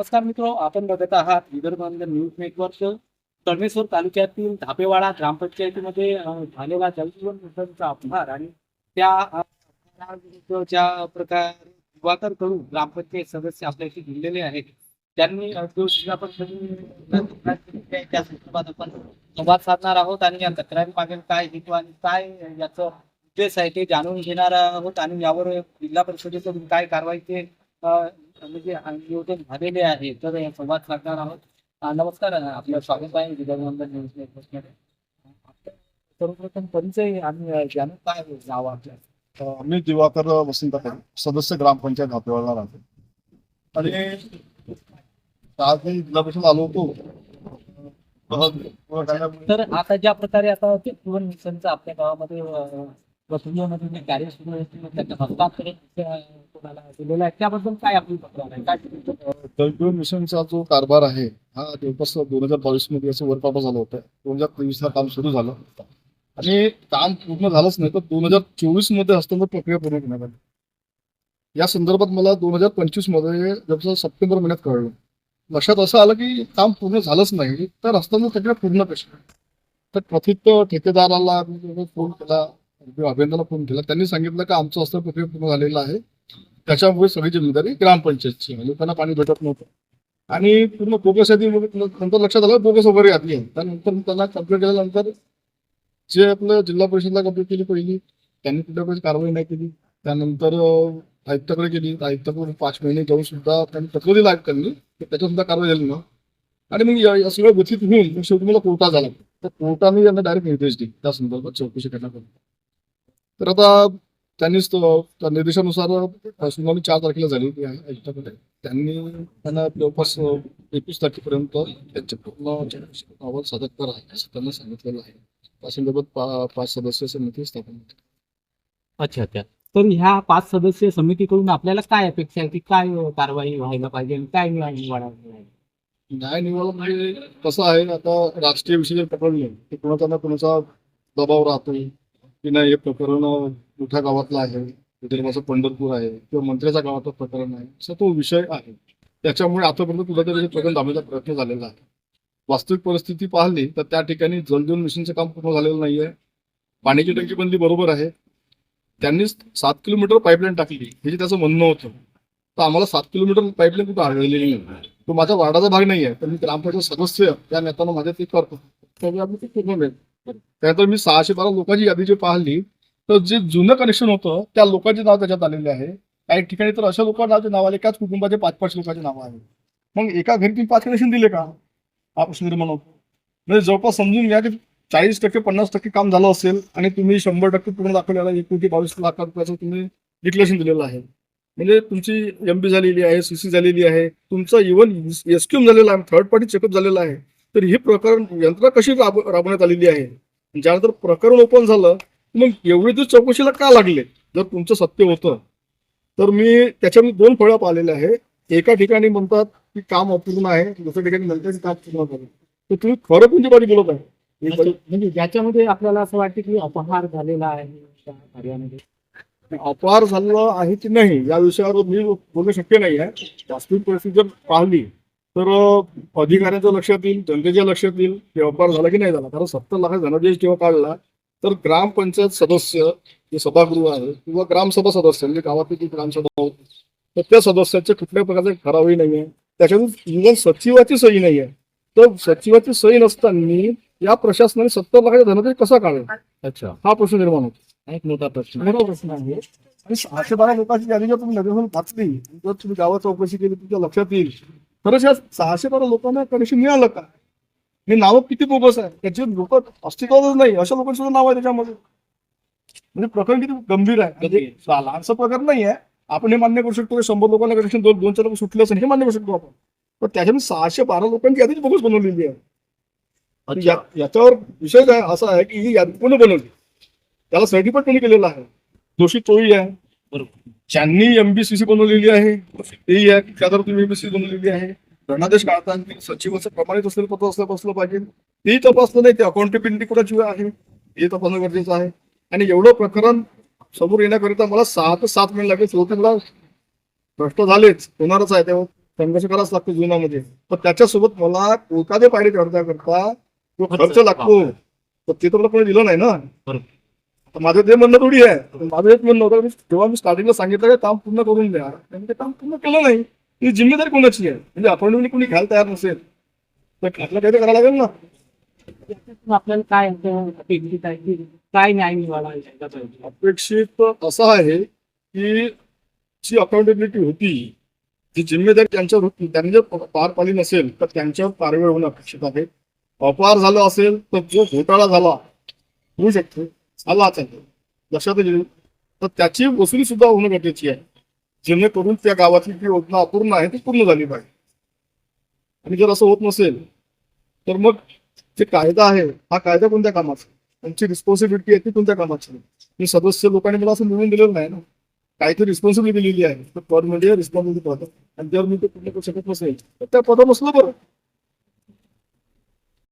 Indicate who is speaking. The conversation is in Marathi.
Speaker 1: नमस्कार मित्रो, आपण बघत आहात विदर्भ न्यूज नेटवर्क. तळमेश्वर तालुक्यातील धापेवाडा ग्रामपंचायतीमध्ये झालेला जलजीवन मिशनचा अपहार आणि त्या अपहाराविरुद्ध ज्या प्रकारे दिवाकर कडू ग्रामपंचायत सदस्य आपल्याशी जुळलेले आहेत, त्यांनी जो जिल्हा परिषदेने त्या संदर्भात आपण संवाद साधणार आहोत आणि या तक्रारी मागील काय हेतू आणि काय याचं उद्देश आहे ते जाणून घेणार आहोत आणि यावर जिल्हा परिषदेकडून काय कारवाई ते म्हणजे नियोजन झालेले आहे, तर संवाद साधणार आहोत. नमस्कार, आपलं स्वागत आहे विदर्भ न्यूज नेटवर्कमध्ये. सर्वप्रथम परिचय आणि ज्यानं काय नाव आपल्या.
Speaker 2: मी दिवाकर वसंत सदस्य ग्रामपंचायत धापेवाडा राहतो आणि आज मी जिल्हा परिषद आलो होतो.
Speaker 1: तर आता ज्या प्रकारे आता ते जीवन मिशनचं आपल्या गावामध्ये प्रक्रियेमध्ये जे कार्य सुरू आहे त्याचं हस्तांतरण कोणाला दिलेलं आहे, त्याबद्दल काय आपली तक्रार आहे, काय
Speaker 2: जलजीवन मिशनचा जो कारभार आहे हा जवळपास 2022 मध्ये असं वर्कआउट झालं होतं. 2023 ला काम सुरू झालं आणि काम पूर्ण झालंच नाही तर 2024 मध्ये हस्तांतर प्रक्रिया पूर्ण करण्यात आली. या संदर्भात मला 2025 मध्ये जवळजवळ सप्टेंबर महिन्यात कळलं. लक्षात असं आलं की काम पूर्ण झालंच नाही तर हस्तांतर प्रक्रिया पूर्ण कशी. तर कथित ठेकेदाराला फोन केला, अभियंत्याला फोन केला. त्यांनी सांगितलं की आमचं हस्तांतर प्रक्रिया पूर्ण झालेलं आहे, त्याच्यामुळे सगळी जिम्मेदारी ग्रामपंचायतची. लोकांना पाणी भेटत नव्हतं आणि पूर्ण बोगस यादी नंतर लक्षात आलं बोगस वगैरे यादी आहे. त्यानंतर त्यांना कंप्लेंट केल्यानंतर जे आपलं जिल्हा परिषदला कंप्लेंट केली पहिली, त्यांनी कुठल्याकडे कारवाई नाही केली. त्यानंतर आयुक्ताकडे गेली, आयुक्ताकडून 5 महिने जाऊन सुद्धा त्यांनी पत्र दिलं आयुक्तांनी, त्याच्यात सुद्धा कारवाई झाली ना. आणि मग या सगळं व्यथित होऊन शेवटी मला कोर्टात झाला. तर कोर्टाने त्यांना डायरेक्ट निर्देश दिले त्या संदर्भात चौकशी करण्यासाठी. तर आता त्यांनीच त्या निर्देशानुसार सुनावणी 4 तारखेला झाली होती आयुक्ताकडे. त्यांना जवळपास 21 तारखेपर्यंत त्यांचे पूर्ण अहवाल सादर करा असं त्यांना सांगितलेलं आहे. त्या संदर्भात 5 सदस्य समिती स्थापन होती.
Speaker 1: अच्छा अच्छा. तर ह्या 5 सदस्य समितीकडून आपल्याला काय अपेक्षा आहे की काय कारवाई व्हायला पाहिजे आणि काय न्याय निवाडा
Speaker 2: न्याय निवाडा म्हणजे कसं आहे, आता राष्ट्रीय विषय जर पकडले की कोणाचा ना कोणाचा दबाव राहतो की नाही हे प्रकरण मोठ्या गावातलं आहे, विदर्भाचं पंढरपूर आहे किंवा मंत्र्याच्या गावातलं प्रकरण आहे, असा तो विषय आहे. त्याच्यामुळे आतापर्यंत कुठेतरी प्रकरण दाबण्याचा प्रयत्न झालेला आहे. वास्तविक परिस्थिती पाहिली तर त्या ठिकाणी जलजीवन मिशनचं काम पूर्ण झालेलं नाहीये. पाण्याची टंकी बनली बरोबर आहे, त्यांनी 7 किलोमीटर पाईपलाईन टाकली हे जे त्याचं म्हणणं होतं. तर आम्हाला 7 किलोमीटर पाईपलाईन कुठं आढळलेली नाही. तो माझ्या वार्डाचा भाग नाही आहे, तर मी ग्रामपंचायत सदस्य त्या नेत्यांना माझ्या ते करतो त्यावेळी आम्ही ते पूर्ण मिळेल. त्यानंतर मी 612 लोकांची यादी जी पाहिली तर जे जुनं कनेक्शन होतं त्या लोकांचे नाव त्याच्यात आलेले आहे. काही ठिकाणी तर अशा लोकांचे नाव आले, एकाच कुटुंबाचे 5-5 लोकांचे नाव आहे. मग एका घरी 5 कनेक्शन दिले का, हा प्रश्न निर्माण होतो. म्हणजे जवळपास समजून घ्या की 40% 50% काम झालं असेल आणि तुम्ही 100% पूर्ण दाखवलेला 1,22,00,000 रुपयाचं तुम्ही डिक्लेरेशन दिलेलं आहे. म्हणजे तुमची MB झालेली आहे, CC झालेली आहे, तुमचं इव्हन SQM झालेला आहे, थर्ड पार्टी चेकअप झालेला आहे. तर हे प्रकरण यंत्रणा कशी राबवण्यात आलेली आहे. ज्यानंतर प्रकरण ओपन झालं मग एवढे दिवस चौकशीला का लागले. जर तुमचं सत्य होतं तर मी त्याच्यामध्ये 2 फळ्या पाहिलेल्या आहे. एका ठिकाणी म्हणतात की काम अपूर्ण आहे, दुसऱ्या ठिकाणी म्हणतात काम पूर्ण झालं. तर तुम्ही खरं कोणती बाजू बोलत आहे.
Speaker 1: म्हणजे ज्याच्यामध्ये आपल्याला असं वाटतं की अपहार झालेला आहे त्या कार्यामध्ये.
Speaker 2: अपहार झालेला आहे की नाही या विषयावर मी बोलणं शक्य नाही आहे. वास्तविक परिस्थिती जर पाहिली तर अधिकाऱ्यांच्या लक्षात येईल, जनतेच्या लक्षात येईल की अपहार झाला की नाही झाला. कारण 70 लाख धनादेश जेव्हा काढला तर ग्रामपंचायत सदस्य जे सभागृह आहे किंवा ग्रामसभा सदस्य म्हणजे गावातील जी ग्रामसभा होती तर त्या सदस्याचे कुठल्याही प्रकारचे ठरावही नाही आहे. त्याच्यातून इव्हन सचिवाची सही नाही आहे. तर सचिवाची सही नसताना या प्रशासनाने 70 लाखाचा धनादेश कसा काढला.
Speaker 1: अच्छा,
Speaker 2: हा प्रश्न निर्माण होतो.
Speaker 1: एक मोठा प्रश्न
Speaker 2: आहे. आणि 612 लोकांची यादी जर तुम्ही नजरेतून वाचली, जर तुम्ही गावात चौकशी केली तुमच्या लक्षात येईल खरंच या 612 लोकांना कनेक्शन मिळालं का. हे नावं किती बोगस आहे, त्याचे लोक अस्तित्वातच नाही अशा लोकांचं सुद्धा नाव आहे त्याच्यामध्ये. म्हणजे प्रकरण किती गंभीर आहे. म्हणजे लहानसा प्रकरण नाही आहे. आपण हे मान्य करू शकतो 100 लोकांना कनेक्शन 2-4 लोक सुटले असेल हे मान्य करू शकतो आपण. पण त्याच्यामध्ये 612 लोकांची यादीच बोगस बनवलेली आहे. याच्यावर विषय काय असा आहे की ही यादी कोणी बनवली, त्याला सर्टिफिकेट कोणी केलेलं आहे, दोषी तोही आहे.
Speaker 1: बरोबर.
Speaker 2: ज्यांनी MBCC बनवलेली आहे तेही आहे, त्यावर तुम्ही MBCC बनवलेली आहे. धनादेश काढताना सचिवाचं प्रमाणित असलेलं पत्र असलं पाहिजे, तेही तपासलं नाही. ते अकाउंटेबिलिटी कुणाची आहे हे तपासणं गरजेचं आहे. आणि एवढं प्रकरण समोर येण्याकरिता मला 6 ते 7 महिने लागले. सुरुवातीला भ्रष्ट झालेच, होणारच आहे. तेव्हा संघर्ष करावाच लागतो जीवनामध्ये. पण त्याच्यासोबत मला कोकादे पायरी करता जो खर्च लागतो तर ते तर मला कोणी दिलं नाही ना. आता माझं ते म्हणणं थोडी आहे. माझं एक म्हणणं होतं जेव्हा मी स्टार्टिंगला सांगितलं की काम पूर्ण करून द्या, त्यांनी ते काम पूर्ण केलं नाही. ही जिम्मेदारी कोणाची आहे? म्हणजे अपॉइंटमेंट कोणी घ्यायला तयार नसेल तर आपलं काही करायला लागेल ना.
Speaker 1: त्याच्यातून आपल्याला काय असं अपेक्षित आहे की काय न्याय मिळाला यायला पाहिजे?
Speaker 2: अपेक्षित असं आहे की जी अकाउंटेबिलिटी होती, जी जिम्मेदारी त्यांच्यावर होती, त्यांनी जर पार पाडली नसेल तर त्यांच्यावर कारवाई होणं अपेक्षित आहे. अपार झालं असेल तर जो घोटाळा झाला होऊ शकतो झाला असेल लक्षात येईल तर त्याची वसुली सुद्धा होणं गरजेची आहे, जेणेकरून त्या गावातली जी योजना अपूर्ण आहे ती पूर्ण झाली पाहिजे. आणि जर असं होत नसेल तर मग जे कायदा आहे हा कायदा कोणत्या कामाचा, त्यांची रिस्पॉन्सिबिलिटी आहे ती कोणत्या कामाची. मी सदस्य लोकांनी मला असं निवडून दिलेलं नाही ना, काहीतरी रिस्पॉन्सिबिलिटी दिलेली आहे तर पद म्हणजे रिस्पॉन्सिबिलिटी पद, आणि जर मी ते पूर्ण करू शकत नसेल तर त्या पदावर बसलं बरं.